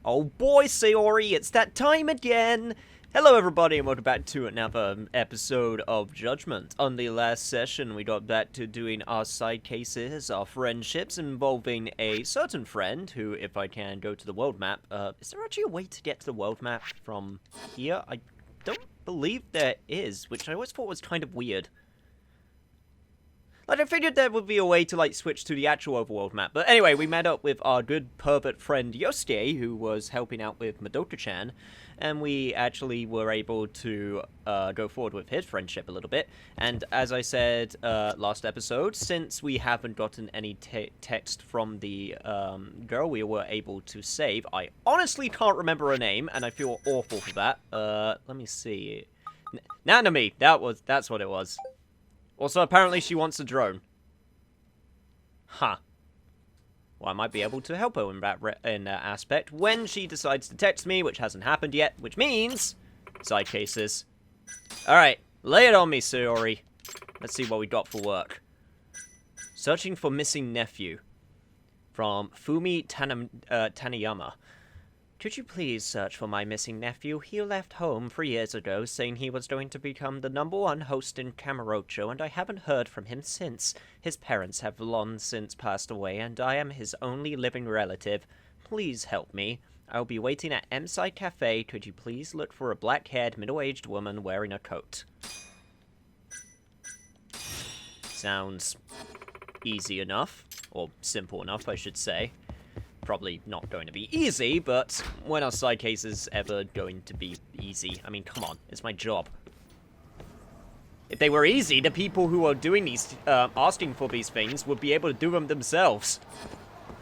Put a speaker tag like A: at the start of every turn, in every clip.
A: Oh boy, Sayori, it's that time again! Hello everybody and welcome back to another episode of Judgment. On the last session, we got back to doing our side cases, our friendships, involving a certain friend who, if I can go to the world map, is there actually a way to get to the world map from here? I don't believe there is, which I always thought was kind of weird. Like, I figured there would be a way to, like, switch to the actual overworld map. But anyway, we met up with our good pervert friend Yosuke, who was helping out with Madoka-chan. And we actually were able to go forward with his friendship a little bit. And as I said last episode, since we haven't gotten any text from the girl we were able to save, I honestly can't remember her name, and I feel awful for that. Let me see. Nanami, that's what it was. Also, apparently she wants a drone. Huh. Well, I might be able to help her in that aspect when she decides to text me, which hasn't happened yet, which means side cases. Alright, lay it on me, Sayori. Let's see what we got for work. Searching for missing nephew. From Fumi Taniyama. Could you please search for my missing nephew? He left home 3 years ago, saying he was going to become the #1 host in Kamurocho, and I haven't heard from him since. His parents have long since passed away, and I am his only living relative. Please help me. I'll be waiting at M-Side Cafe. Could you please look for a black-haired, middle-aged woman wearing a coat? Sounds easy enough, or simple enough, I should say. Probably not going to be easy, but when are side cases ever going to be easy? I mean, come on, it's my job. If they were easy, the people who are doing these, asking for these things would be able to do them themselves.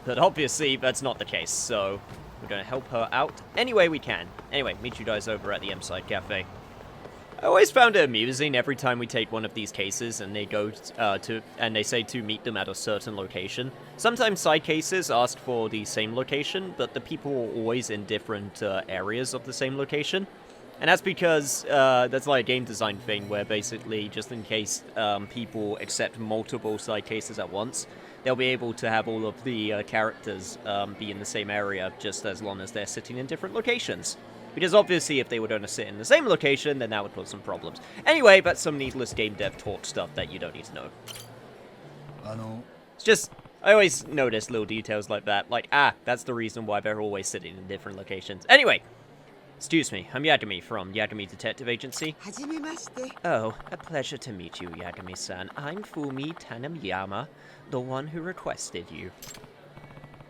A: But obviously, that's not the case, so we're going to help her out any way we can. Anyway, meet you guys over at the M-Side Cafe. I always found it amusing every time we take one of these cases and they go and they say to meet them at a certain location. Sometimes side cases ask for the same location, but the people are always in different areas of the same location. And that's because that's like a game design thing where basically, just in case people accept multiple side cases at once, they'll be able to have all of the characters be in the same area just as long as they're sitting in different locations. Because obviously, if they were going to sit in the same location, then that would cause some problems. Anyway, that's some needless game dev talk stuff that you don't need to know. It's just, I always notice little details like that. Like, that's the reason why they're always sitting in different locations. Anyway, excuse me, I'm Yagami from Yagami Detective Agency. Oh, a pleasure to meet you, Yagami-san. I'm Fumi Taniyama, the one who requested you.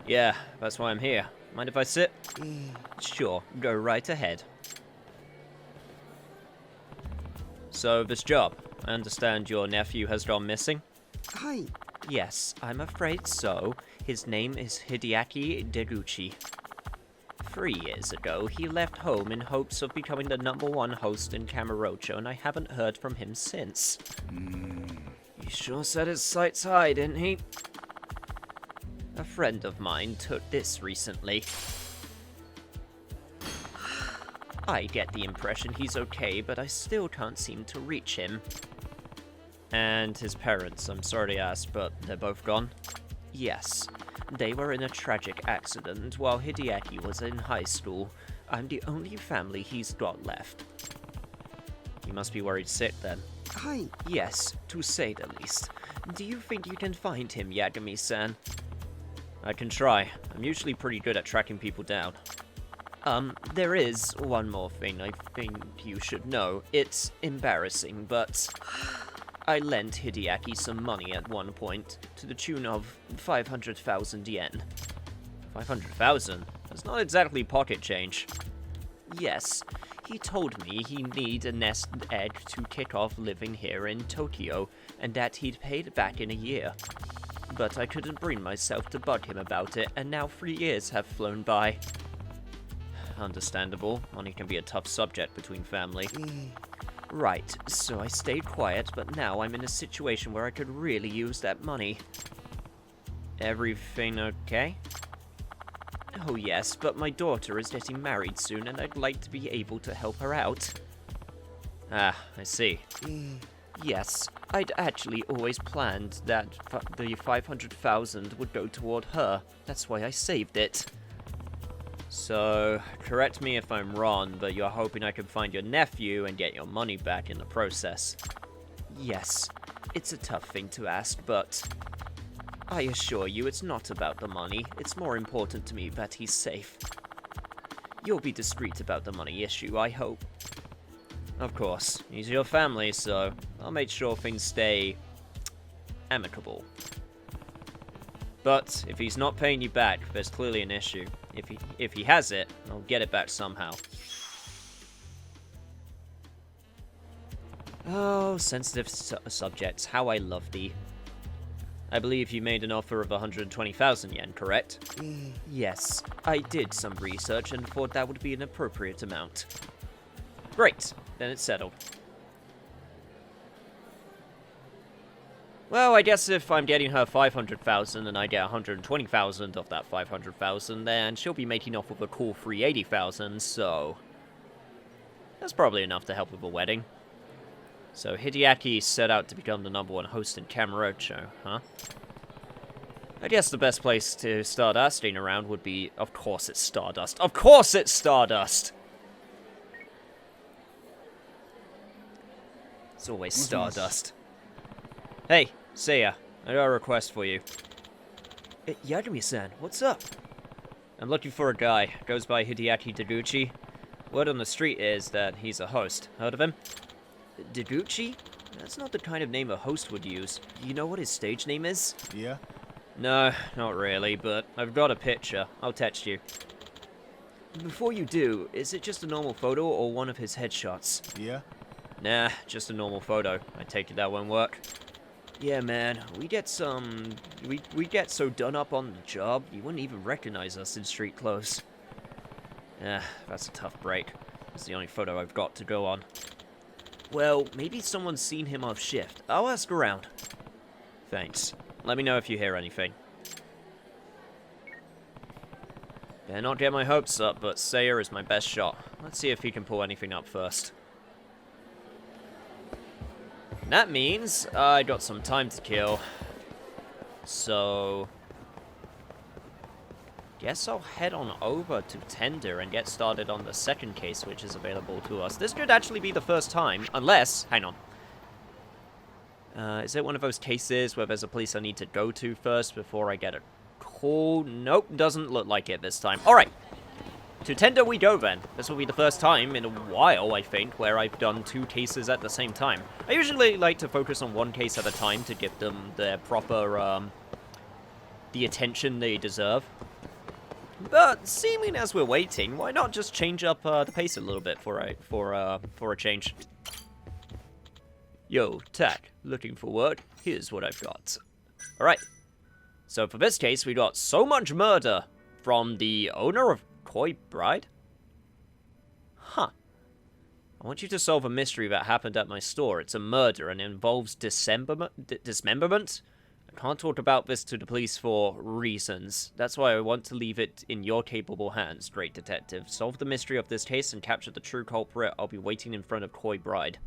A: Yeah, that's why I'm here. Mind if I sit? Sure, go right ahead. So, this job. I understand your nephew has gone missing?
B: Hi.
A: Yes, I'm afraid so. His name is Hideaki Taguchi. 3 years ago, he left home in hopes of becoming the #1 host in Kamurocho, and I haven't heard from him since. He sure set his sights high, didn't he? A friend of mine took this recently. I get the impression he's okay, but I still can't seem to reach him. And his parents, I'm sorry to ask, but they're both gone? Yes. They were in a tragic accident while Hideaki was in high school. I'm the only family he's got left. You must be worried sick then.
B: Hi.
A: Yes, to say the least. Do you think you can find him, Yagami-san? I can try. I'm usually pretty good at tracking people down. There is one more thing I think you should know. It's embarrassing, but I lent Hideaki some money at one point, to the tune of 500,000 yen. 500,000? That's not exactly pocket change. Yes, he told me he needed a nest egg to kick off living here in Tokyo, and that he'd paid it back in a year. But I couldn't bring myself to bug him about it, and now 3 years have flown by. Understandable. Money can be a tough subject between family. Right, so I stayed quiet, but now I'm in a situation where I could really use that money. Everything okay? Oh yes, but my daughter is getting married soon, and I'd like to be able to help her out. Ah, I see. Yes, I'd actually always planned that the 500,000 would go toward her. That's why I saved it. So, correct me if I'm wrong, but you're hoping I can find your nephew and get your money back in the process. Yes, it's a tough thing to ask, but I assure you it's not about the money. It's more important to me that he's safe. You'll be discreet about the money issue, I hope. Of course, he's your family, so I'll make sure things stay amicable. But if he's not paying you back, there's clearly an issue. If he has it, I'll get it back somehow. Oh, sensitive subjects, how I love thee. I believe you made an offer of 120,000 yen, correct? Yes, I did some research and thought that would be an appropriate amount. Great, then it's settled. Well, I guess if I'm getting her 500,000 and I get 120,000 of that 500,000, then she'll be making off with a cool 380,000, so that's probably enough to help with a wedding. So Hideaki set out to become the #1 host in Kamurocho, huh? I guess the best place to start asking around would be, of course it's Stardust. Of course it's Stardust! It's always Stardust. Hey, Seiya, I got a request for you. Yagami-san, what's up? I'm looking for a guy. Goes by Hideaki Taguchi. Word on the street is that he's a host. Heard of him? Taguchi? That's not the kind of name a host would use. Do you know what his stage name is?
B: Yeah?
A: No, not really, but I've got a picture. I'll text you. Before you do, is it just a normal photo or one of his headshots?
B: Yeah?
A: Nah, just a normal photo. I take it that won't work. Yeah, man, we get so done up on the job, you wouldn't even recognize us in street clothes. That's a tough break. It's the only photo I've got to go on. Well, maybe someone's seen him off shift. I'll ask around. Thanks. Let me know if you hear anything. Better not get my hopes up, but Seiya is my best shot. Let's see if he can pull anything up first. That means I got some time to kill. So guess I'll head on over to Tendo and get started on the second case which is available to us. This could actually be the first time, unless, hang on. Is it one of those cases where there's a place I need to go to first before I get a call? Nope, doesn't look like it this time. Alright, to Tendo we go then. This will be the first time in a while, I think, where I've done 2 cases at the same time. I usually like to focus on 1 case at a time to give them their proper, the attention they deserve. But seeming as we're waiting, why not just change up the pace a little bit for a change? Yo, Tak, looking for work? Here's what I've got. Alright, so for this case, we got so much murder from the owner of Koi Bride? Huh. I want you to solve a mystery that happened at my store. It's a murder and involves dismemberment? I can't talk about this to the police for reasons. That's why I want to leave it in your capable hands, great detective. Solve the mystery of this case and capture the true culprit. I'll be waiting in front of Koi Bride.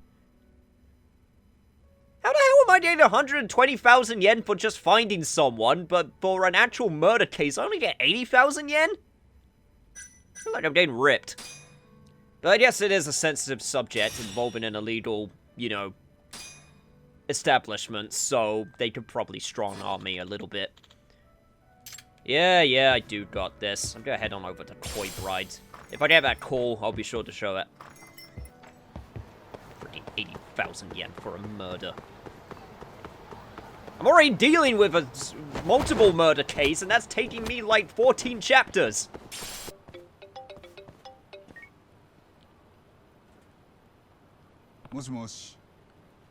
A: How the hell am I getting 120,000 yen for just finding someone, but for an actual murder case I only get 80,000 yen? I feel like I'm getting ripped. But I guess it is a sensitive subject involving an illegal, you know, establishment, so they could probably strong-arm me a little bit. Yeah, I do got this. I'm gonna head on over to Koi Bride. If I get that call, I'll be sure to show it. Freaking 80,000 yen for a murder. I'm already dealing with a multiple murder case, and that's taking me like 14 chapters.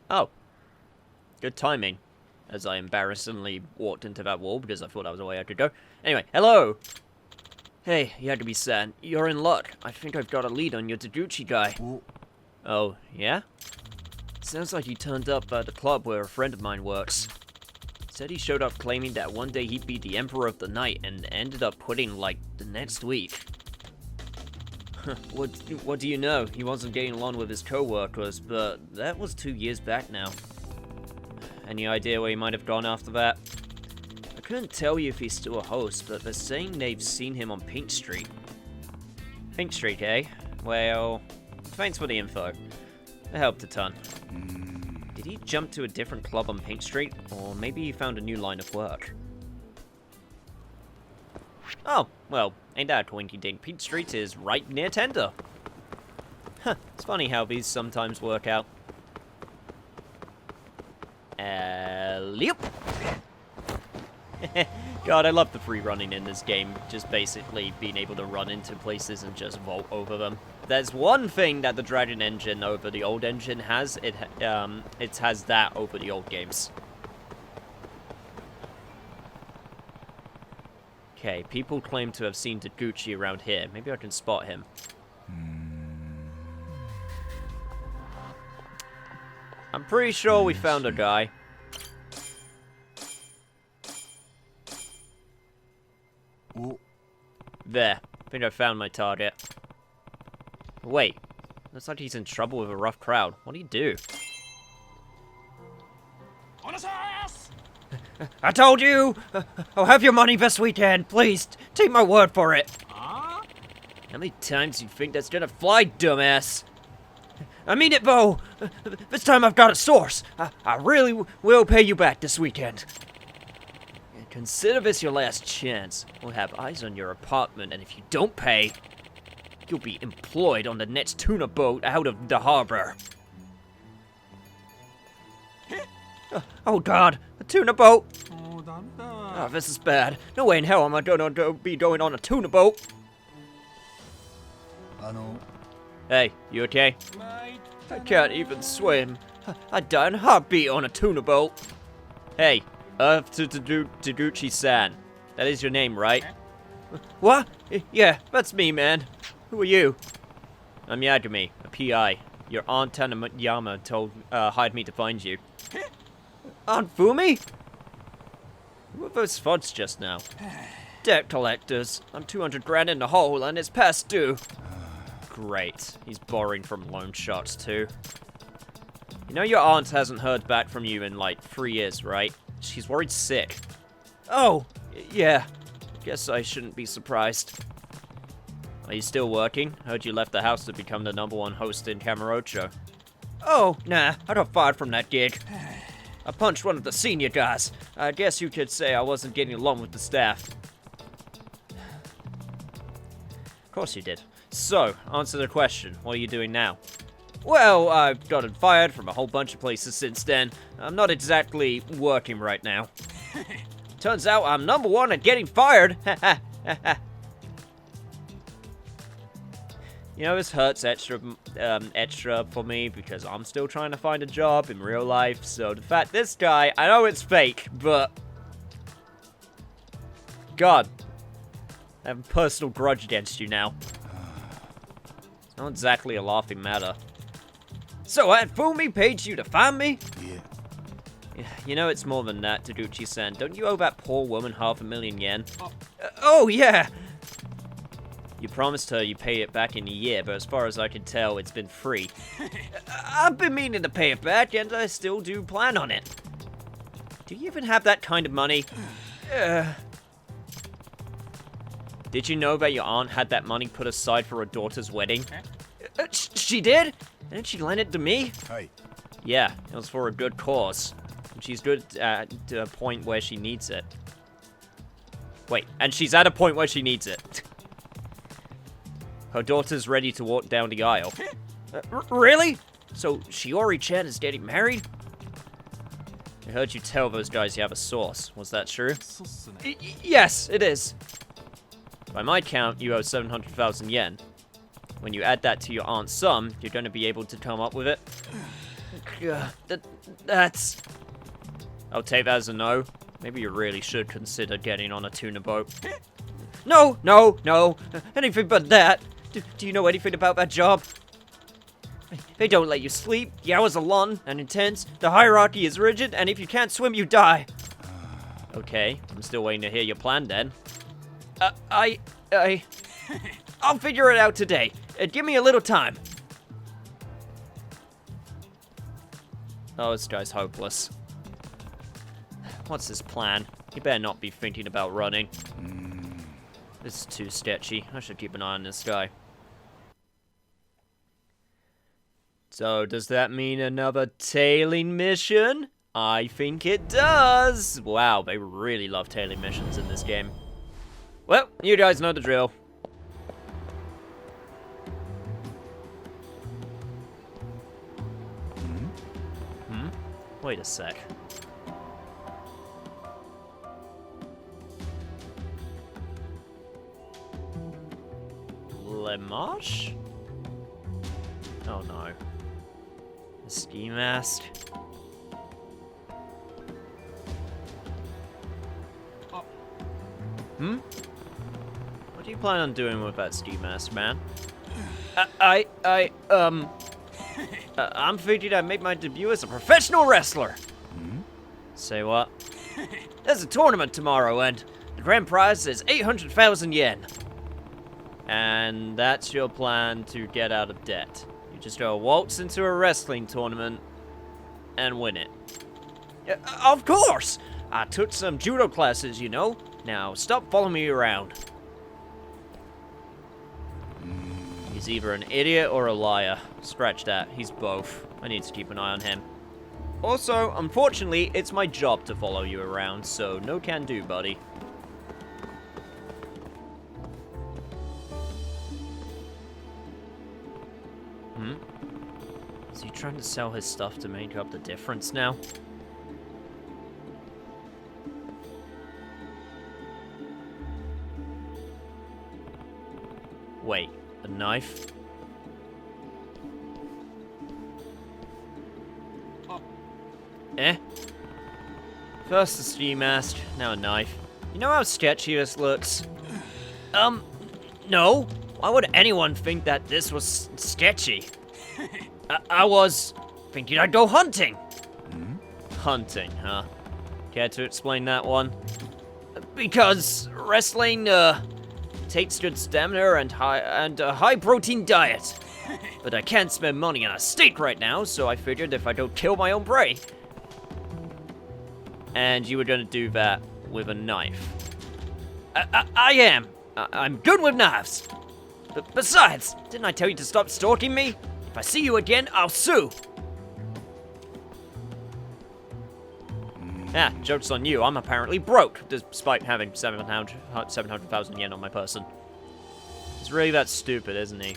A: Oh. Good timing. As I embarrassingly walked into that wall because I thought that was the way I could go. Anyway, hello! Hey, Yagami-san, you're in luck. I think I've got a lead on your Taguchi guy. Oh, yeah? Sounds like he turned up at the club where a friend of mine works. Said he showed up claiming that one day he'd be the Emperor of the Night and ended up quitting, like, the next week. What do you know? He wasn't getting along with his co-workers, but that was 2 years back now. Any idea where he might have gone after that? I couldn't tell you if he's still a host, but they're saying they've seen him on Pink Street. Pink Street, eh? Well, thanks for the info. It helped a ton. Did he jump to a different club on Pink Street? Or maybe he found a new line of work? Oh, well, ain't that a coinky dink. Pink Street is right near Tendo. Huh, it's funny how these sometimes work out. Yep. God, I love the free running in this game. Just basically being able to run into places and just vault over them. There's one thing that the Dragon engine over the old engine has. It has that over the old games. Okay, people claim to have seen Taguchi around here. Maybe I can spot him. I'm pretty sure we found a guy. There. I think I found my target. Wait. Looks like he's in trouble with a rough crowd. What do you do? I told you! I'll have your money this weekend. Please, take my word for it. How many times do you think that's gonna fly, dumbass? I mean it, Bo. This time I've got a source. I really will pay you back this weekend. Consider this your last chance. We'll have eyes on your apartment, and if you don't pay, you'll be employed on the next tuna boat out of the harbor. Oh God, a tuna boat! Oh, this is bad. No way in hell am I gonna be going on a tuna boat. Hey, you okay? I can't even swim. I'd die in a heartbeat on a tuna boat. Hey, Earth to Taguchi San. That is your name, right? What? Yeah, that's me, man. Who are you? I'm Yagami, a PI. Your aunt Tanayama hired me to find you. Aunt Fumi? Who were those thuds just now? Debt collectors. I'm 200 grand in the hole and it's past due. Great. He's borrowing from loan sharks too. You know your aunt hasn't heard back from you in like 3 years, right? She's worried sick. Oh, yeah. Guess I shouldn't be surprised. Are you still working? Heard you left the house to become the #1 host in Kamurocho. Oh, nah. I got fired from that gig. I punched one of the senior guys. I guess you could say I wasn't getting along with the staff. Of course you did. So, answer the question. What are you doing now? Well, I've gotten fired from a whole bunch of places since then. I'm not exactly working right now. Turns out I'm #1 at getting fired. You know, this hurts extra for me because I'm still trying to find a job in real life. So the fact this guy, I know it's fake, but God, I have a personal grudge against you now. It's not exactly a laughing matter. So Aunt Fumi paid you to find me? Yeah. You know it's more than that, Taguchi San. Don't you owe that poor woman 500,000 yen? Oh yeah. You promised her you'd pay it back in a year, but as far as I can tell, it's been free. I've been meaning to pay it back, and I still do plan on it. Do you even have that kind of money? Did you know that your aunt had that money put aside for her daughter's wedding? She did? And she lent it to me?
B: Hey.
A: Yeah, it was for a good cause. And she's good at a point where she needs it. Wait, and she's at a point where she needs it. Her daughter's ready to walk down the aisle. Really? So Shiori-chan is getting married? I heard you tell those guys you have a source. Was that true? Yes, it is. By my count, you owe 700,000 yen. When you add that to your aunt's sum, you're going to be able to come up with it. That's... I'll take that as a no. Maybe you really should consider getting on a tuna boat. No, no, no. Anything but that. Do you know anything about that job? They don't let you sleep. The hours are long and intense. The hierarchy is rigid, and if you can't swim, you die. Okay, I'm still waiting to hear your plan then. I'll figure it out today. Give me a little time. Oh, this guy's hopeless. What's his plan? He better not be thinking about running. This is too sketchy. I should keep an eye on this guy. So, does that mean another tailing mission? I think it does! Wow, they really love tailing missions in this game. Well, you guys know the drill. Wait a sec. Lemash? Oh no. The ski mask. What do you plan on doing with that ski mask, man? I'm thinking I make my debut as a professional wrestler. Say what? There's a tournament tomorrow, and the grand prize is 800,000 yen. And that's your plan to get out of debt. You just go waltz into a wrestling tournament and win it. Of course! I took some judo classes, you know. Now, stop following me around. He's either an idiot or a liar. Scratch that. He's both. I need to keep an eye on him. Also, unfortunately, it's my job to follow you around, so no can do, buddy. Is he trying to sell his stuff to make up the difference now? Wait, a knife? Eh? First the ski mask, now a knife. You know how sketchy this looks? No. Why would anyone think that this was sketchy? I was thinking I'd go hunting. Hunting, huh? Care to explain that one? Because wrestling, takes good stamina and a high-protein diet. But I can't spend money on a steak right now, so I figured if I don't kill my own prey. And you were gonna do that with a knife. I am. I'm good with knives. But besides, didn't I tell you to stop stalking me? If I see you again, I'll sue. Ah, joke's on you. I'm apparently broke, despite having 700,000 yen on my person. He's really that stupid, isn't he?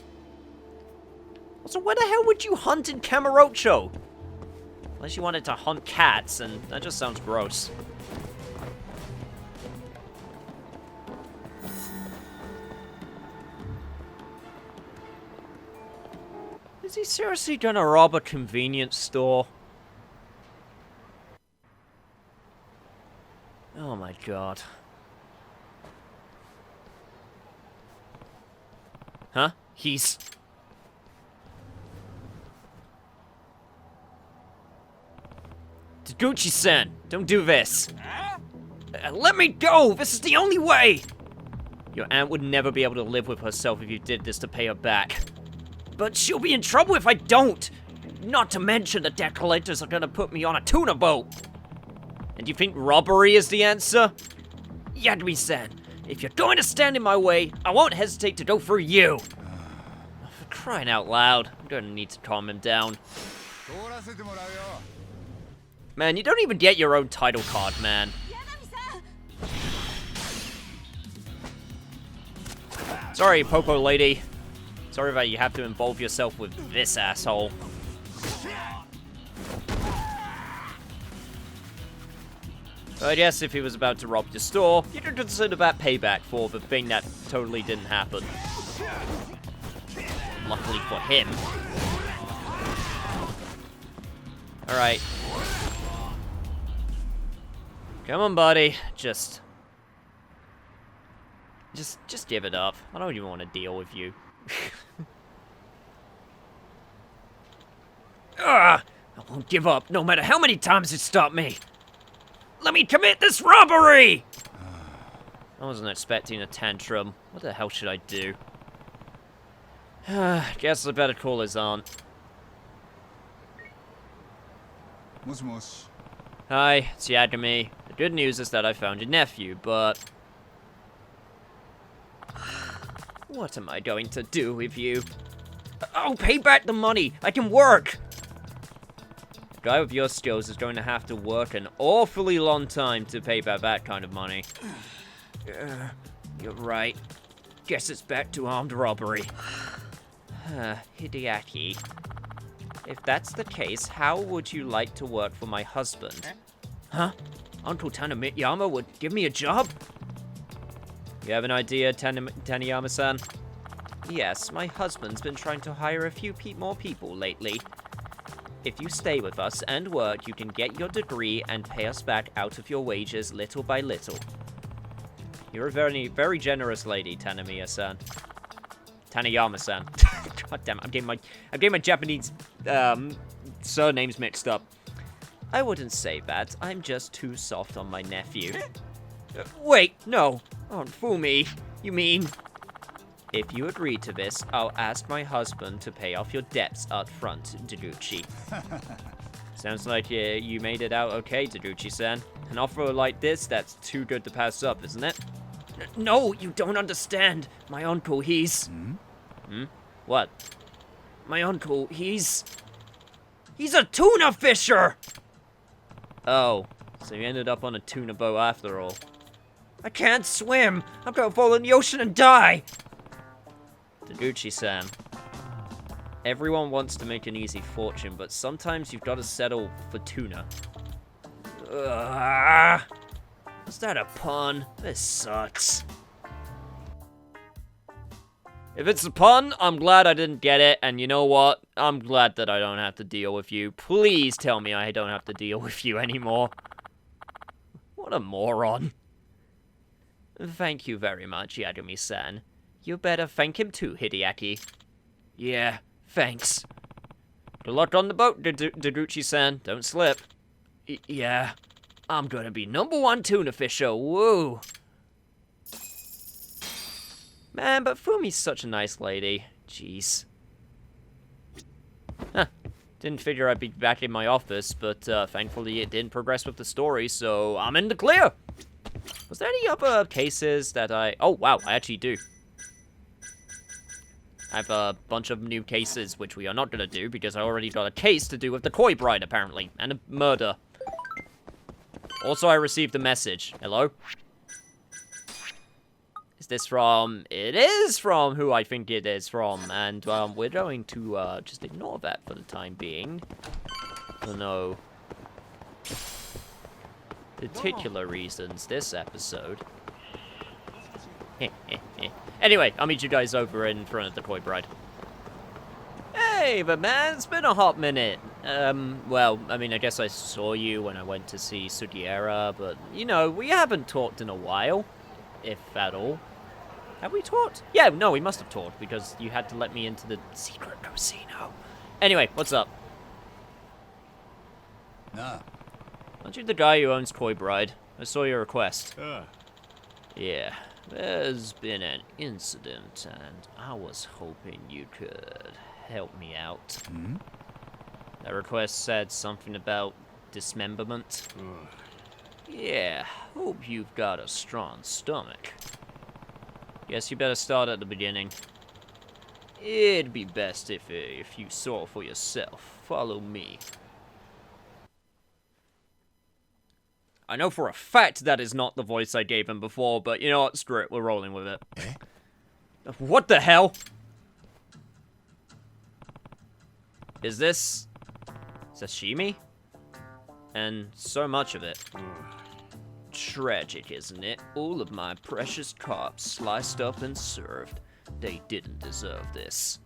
A: Also, where the hell would you hunt in Kamurocho? Unless you wanted to hunt cats, and that just sounds gross. Is he seriously gonna rob a convenience store? Oh my god. Huh? He's... Taguchi San, don't do this. Let me go! This is the only way! Your aunt would never be able to live with herself if you did this to pay her back. But she'll be in trouble if I don't! Not to mention the debt collectors are gonna put me on a tuna boat! And you think robbery is the answer? Yagami-san, if you're going to stand in my way, I won't hesitate to go through you! For crying out loud, I'm gonna need to calm him down. Man, you don't even get your own title card, man. Sorry, Popo lady. Sorry that you have to involve yourself with this asshole. I guess if he was about to rob your store, you could consider that payback for the thing that totally didn't happen. Luckily for him. Alright. Come on, buddy. Just give it up. I don't even want to deal with you. I won't give up, no matter how many times it stopped me. Let me commit this robbery! I wasn't expecting a tantrum. What the hell should I do? Guess I better call his aunt. Hi, it's Yagami. The good news is that I found your nephew, but... what am I going to do with you? I'll pay back the money. I can work. A guy with your skills is going to have to work an awfully long time to pay back that kind of money. You're right. Guess it's back to armed robbery. Hideaki. If that's the case, how would you like to work for my husband? Huh? Uncle Taniyama would give me a job? You have an idea, Taniyama-san? Yes, my husband's been trying to hire a few more people lately. If you stay with us and work, you can get your degree and pay us back out of your wages little by little. You're a very, very generous lady, Taniyama-san. Taniyama-san. God damn it, I'm getting my Japanese surnames mixed up. I wouldn't say that. I'm just too soft on my nephew. Wait, no. Don't fool me. You mean... If you agree to this, I'll ask my husband to pay off your debts up front, Taguchi. Sounds like you made it out okay, Taguchi-san. An offer like this, that's too good to pass up, isn't it? No, you don't understand. My uncle, he's... What? My uncle, he's a tuna fisher! Oh, so you ended up on a tuna boat after all. I can't swim! I'm gonna fall in the ocean and die! Taguchi San. Everyone wants to make an easy fortune, but sometimes you've got to settle for tuna. Was that a pun? This sucks. If it's a pun, I'm glad I didn't get it, and you know what? I'm glad that I don't have to deal with you. Please tell me I don't have to deal with you anymore. What a moron. Thank you very much, Yagami-san. You better thank him too, Hideaki. Yeah, thanks. Good luck on the boat, Taguchi-san. Don't slip. Yeah, I'm gonna be #1 tuna fisher, woo! Man, but Fumi's such a nice lady. Jeez. Huh. Didn't figure I'd be back in my office, but thankfully it didn't progress with the story, so I'm in the clear! Was there any other cases that Oh, wow, I actually do. I have a bunch of new cases, which we are not going to do, because I already got a case to do with the Koi Bride, apparently, and a murder. Also, I received a message. Hello? Is this from... It is from who I think it is from, and we're going to just ignore that for the time being. For no particular reasons this episode. Anyway, I'll meet you guys over in front of the Koi Bride. Hey, but man, it's been a hot minute. Well, I mean, I guess I saw you when I went to see Sugiura, but, you know, we haven't talked in a while, if at all. Have we talked? Yeah, no, we must have talked, because you had to let me into the secret casino. Anyway, what's up?
B: Nah.
A: Aren't you the guy who owns Koi Bride? I saw your request. Yeah. There's been an incident, and I was hoping you could help me out. That request said something about dismemberment. Yeah, hope you've got a strong stomach. Guess you better start at the beginning. It'd be best if you saw for yourself. Follow me. I know for a fact that is not the voice I gave him before, but you know what? Screw it. We're rolling with it. What the hell? Is this sashimi? And so much of it. Tragic, isn't it? All of my precious carp sliced up and served. They didn't deserve this.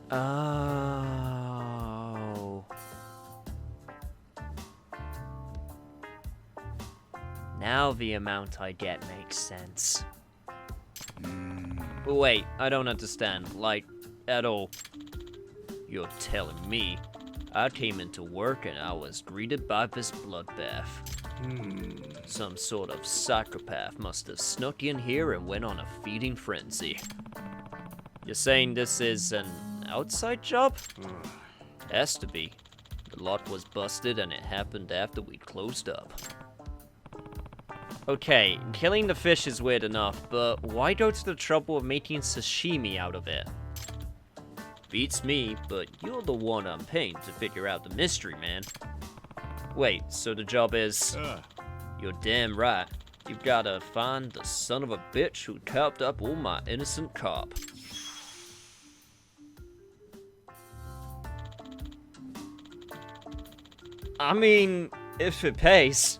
A: Oh. Now the amount I get makes sense. But wait, I don't understand, like, at all. You're telling me I came into work and I was greeted by this bloodbath. Some sort of psychopath must have snuck in here and went on a feeding frenzy. You're saying this is an outside job? Has to be. The lock was busted and it happened after we closed up. Okay, killing the fish is weird enough, but why go to the trouble of making sashimi out of it? Beats me, but you're the one I'm paying to figure out the mystery, man. Wait, so the job is... You're damn right. You've gotta find the son of a bitch who carved up all my innocent carp. I mean, if it pays.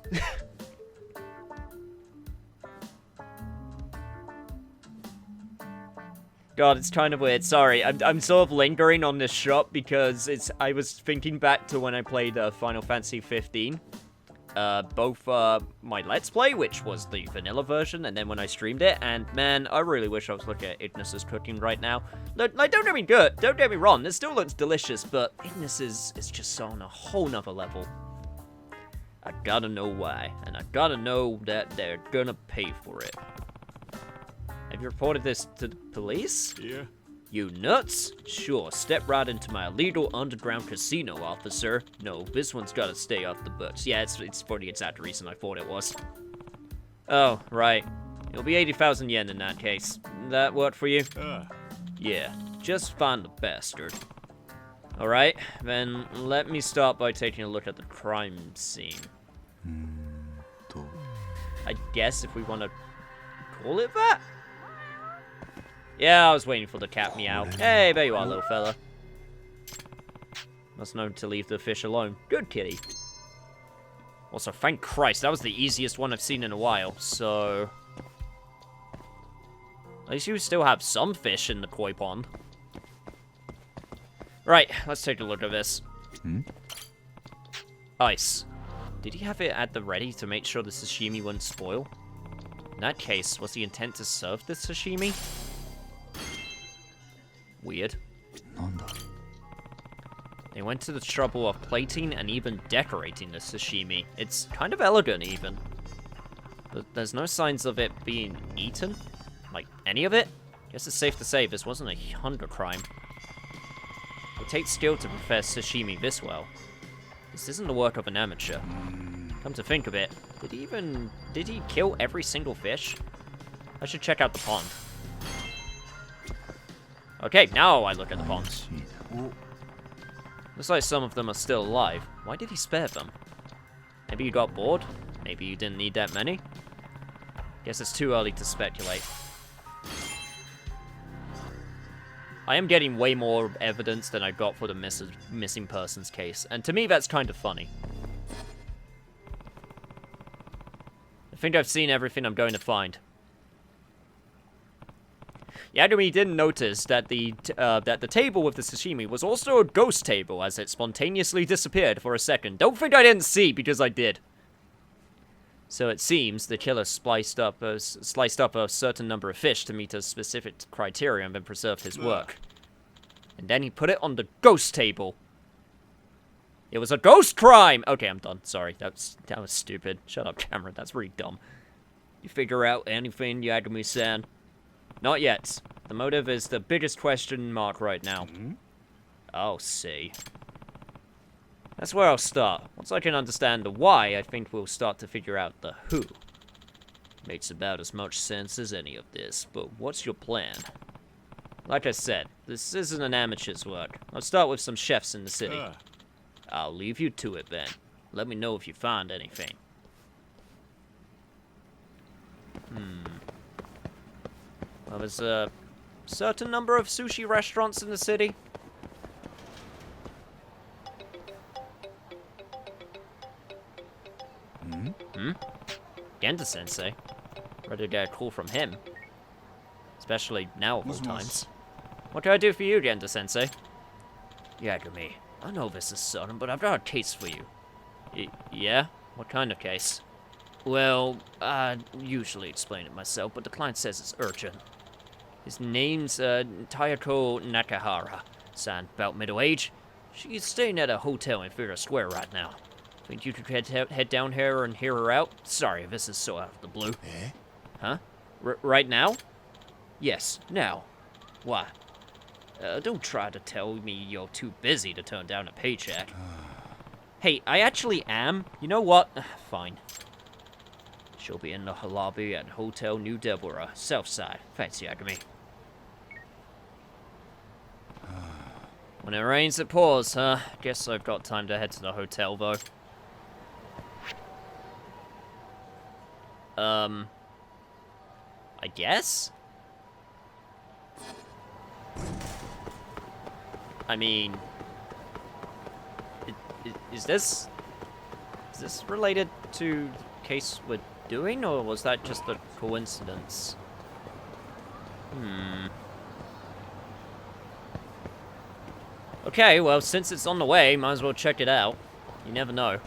A: God, it's kind of weird. Sorry, I'm sort of lingering on this shot because I was thinking back to when I played Final Fantasy 15. Both my Let's Play, which was the vanilla version, and then when I streamed it, and man, I really wish I was looking at Ignis's cooking right now. Look, like, don't get me wrong, it still looks delicious, but Ignis is just on a whole nother level. I gotta know why, and I gotta know that they're gonna pay for it. Have you reported this to the police?
B: Yeah.
A: You nuts? Sure, step right into my illegal underground casino, officer. No, this one's gotta stay off the books. Yeah, it's for the exact reason I thought it was. Oh, right. It'll be 80,000 yen in that case. That work for you? Yeah, just find the bastard. Alright, then let me start by taking a look at the crime scene. I guess if we want to call it that? Yeah, I was waiting for the cat meow. Hey, there you are, little fella. Must know to leave the fish alone. Good kitty. Also, thank Christ, that was the easiest one I've seen in a while, so... At least you still have some fish in the koi pond. Right, let's take a look at this. Ice. Did he have it at the ready to make sure the sashimi wouldn't spoil? In that case, was the intent to serve the sashimi? Weird. They went to the trouble of plating and even decorating the sashimi. It's kind of elegant, even. But there's no signs of it being eaten. Like, any of it? Guess it's safe to say this wasn't a hunger crime. It takes skill to prepare sashimi this well. This isn't the work of an amateur. Come to think of it, did he kill every single fish? I should check out the pond. Okay, now I look at the ponds. Looks like some of them are still alive. Why did he spare them? Maybe you got bored? Maybe you didn't need that many? Guess it's too early to speculate. I am getting way more evidence than I got for the missing persons case, and to me that's kind of funny. I think I've seen everything I'm going to find. Yagami didn't notice that the table with the sashimi was also a ghost table, as it spontaneously disappeared for a second. Don't think I didn't see, because I did. So it seems the killer sliced up a certain number of fish to meet a specific criteria and then preserved his work. And then he put it on the ghost table. It was a ghost crime! Okay, I'm done. Sorry, that was stupid. Shut up, Cameron. That's really dumb. You figure out anything, Yagami-san? Not yet. The motive is the biggest question mark right now. I'll see. That's where I'll start. Once I can understand the why, I think we'll start to figure out the who. Makes about as much sense as any of this, but what's your plan? Like I said, this isn't an amateur's work. I'll start with some chefs in the city. I'll leave you to it then. Let me know if you find anything. Well, there's a certain number of sushi restaurants in the city. Genda-sensei. Ready to get a call from him. Especially now of all times. What can I do for you, Genda-sensei? Yagami, I know this is sudden, but I've got a case for you. Yeah? What kind of case? Well, I usually explain it myself, but the client says it's urgent. His name's, Tayako Nakahara-san, about middle age. She's staying at a hotel in Figure Square right now. Think you could head down here and hear her out? Sorry, this is so out of the blue. Huh? Right now? Yes, now. Why? Don't try to tell me you're too busy to turn down a paycheck. Hey, I actually am. You know what? Fine. She'll be in the lobby at Hotel New Deborah, Southside. Thanks, Yagami. When it rains, it pours, huh? Guess I've got time to head to the hotel, though. I guess? I mean... Is this related to the case we're doing, or was that just a coincidence? Okay, well, since it's on the way, might as well check it out. You never know.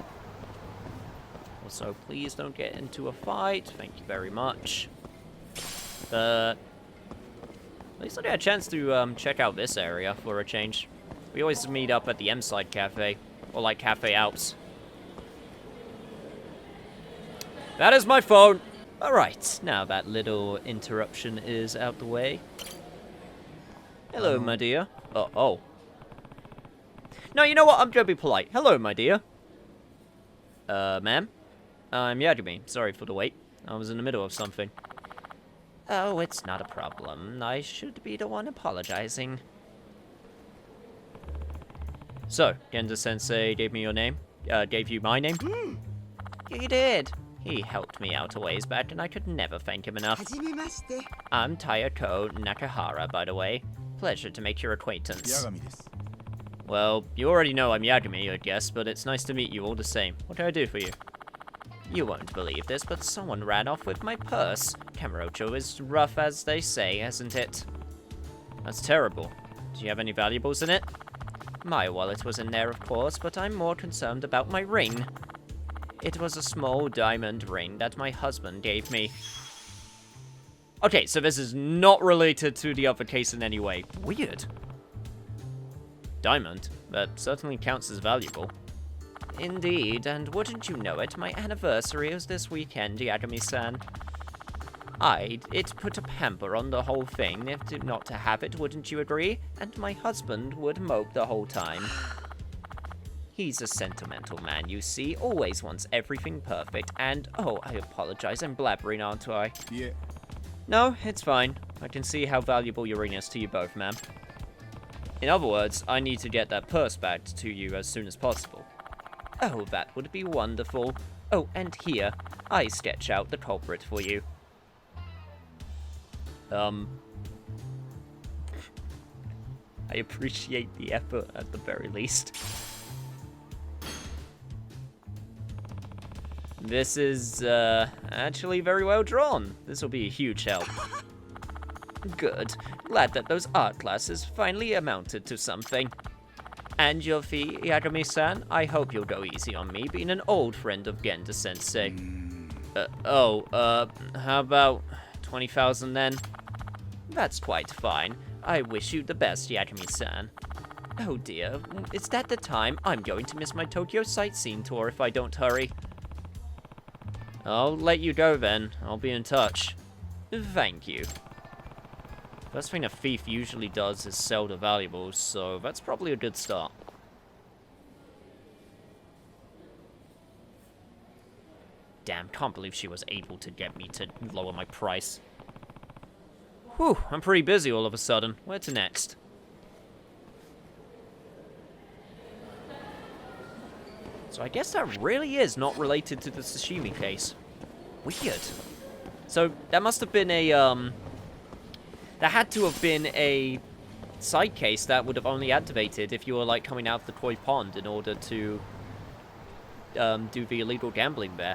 A: Also, please don't get into a fight. Thank you very much. But at least I got a chance to check out this area for a change. We always meet up at the M-Side Cafe, or like Cafe Alps. That is my phone! Alright, now that little interruption is out the way. Hello, my dear. Oh. No, you know what? I'm gonna be polite. Hello, my dear. Ma'am? I'm Yagami. Sorry for the wait. I was in the middle of something. Oh, it's not a problem. I should be the one apologizing. So, Genda-sensei gave me your name? Gave you my name? He did. He helped me out a ways back, and I could never thank him enough. I'm Tayako Nakahara, by the way. Pleasure to make your acquaintance.
B: Yagami desu.
A: Well, you already know I'm Yagami, I guess, but it's nice to meet you all the same. What can I do for you? You won't believe this, but someone ran off with my purse. Kamurocho is rough as they say, isn't it? That's terrible. Do you have any valuables in it? My wallet was in there, of course, but I'm more concerned about my ring. It was a small diamond ring that my husband gave me. Okay, so this is not related to the other case in any way. Weird. Diamond? That certainly counts as valuable. Indeed, and wouldn't you know it, my anniversary is this weekend, Yagami-san. It put a hamper on the whole thing. If not to have it, wouldn't you agree? And my husband would mope the whole time. He's a sentimental man, you see, always wants everything perfect, and, oh, I apologize, I'm blabbering, aren't I?
B: Yeah.
A: No, it's fine. I can see how valuable your ring is to you both, ma'am. In other words, I need to get that purse back to you as soon as possible. Oh, that would be wonderful. Oh, and here, I sketch out the culprit for you. I appreciate the effort at the very least. This is, actually very well drawn. This will be a huge help. Good. Glad that those art classes finally amounted to something. And your fee, Yagami-san? I hope you'll go easy on me, being an old friend of Genda-sensei. How about 20,000 then? That's quite fine. I wish you the best, Yagami-san. Oh dear, is that the time? I'm going to miss my Tokyo sightseeing tour if I don't hurry. I'll let you go then. I'll be in touch. Thank you. First thing a thief usually does is sell the valuables, so that's probably a good start. Damn, can't believe she was able to get me to lower my price. Whew, I'm pretty busy all of a sudden. Where to next? So I guess that really is not related to the sashimi case. Weird. So that must have been a, that had to have been a side case that would have only activated if you were, like, coming out of the koi pond in order to, do the illegal gambling there.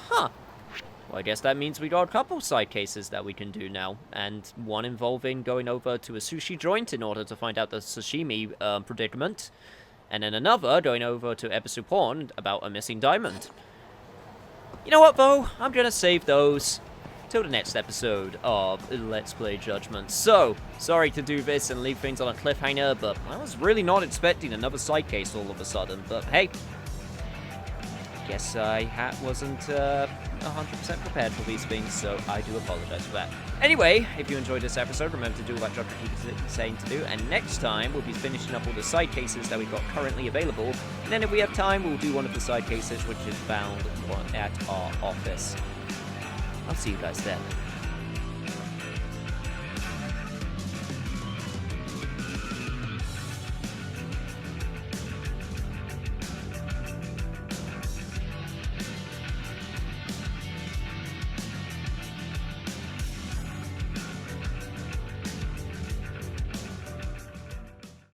A: Huh. Well, I guess that means we got a couple side cases that we can do now, and one involving going over to a sushi joint in order to find out the sashimi, predicament, and then another going over to Ebisu Pond about a missing diamond. You know what, though? I'm gonna save those till the next episode of Let's Play Judgment. So, sorry to do this and leave things on a cliffhanger, but I was really not expecting another side case all of a sudden. But hey, guess I wasn't 100% prepared for these things, so I do apologize for that. Anyway, if you enjoyed this episode, remember to do what Dr. Hideaki is saying to do, and next time we'll be finishing up all the side cases that we've got currently available, and then if we have time, we'll do one of the side cases which is found at our office. I'll see you guys then.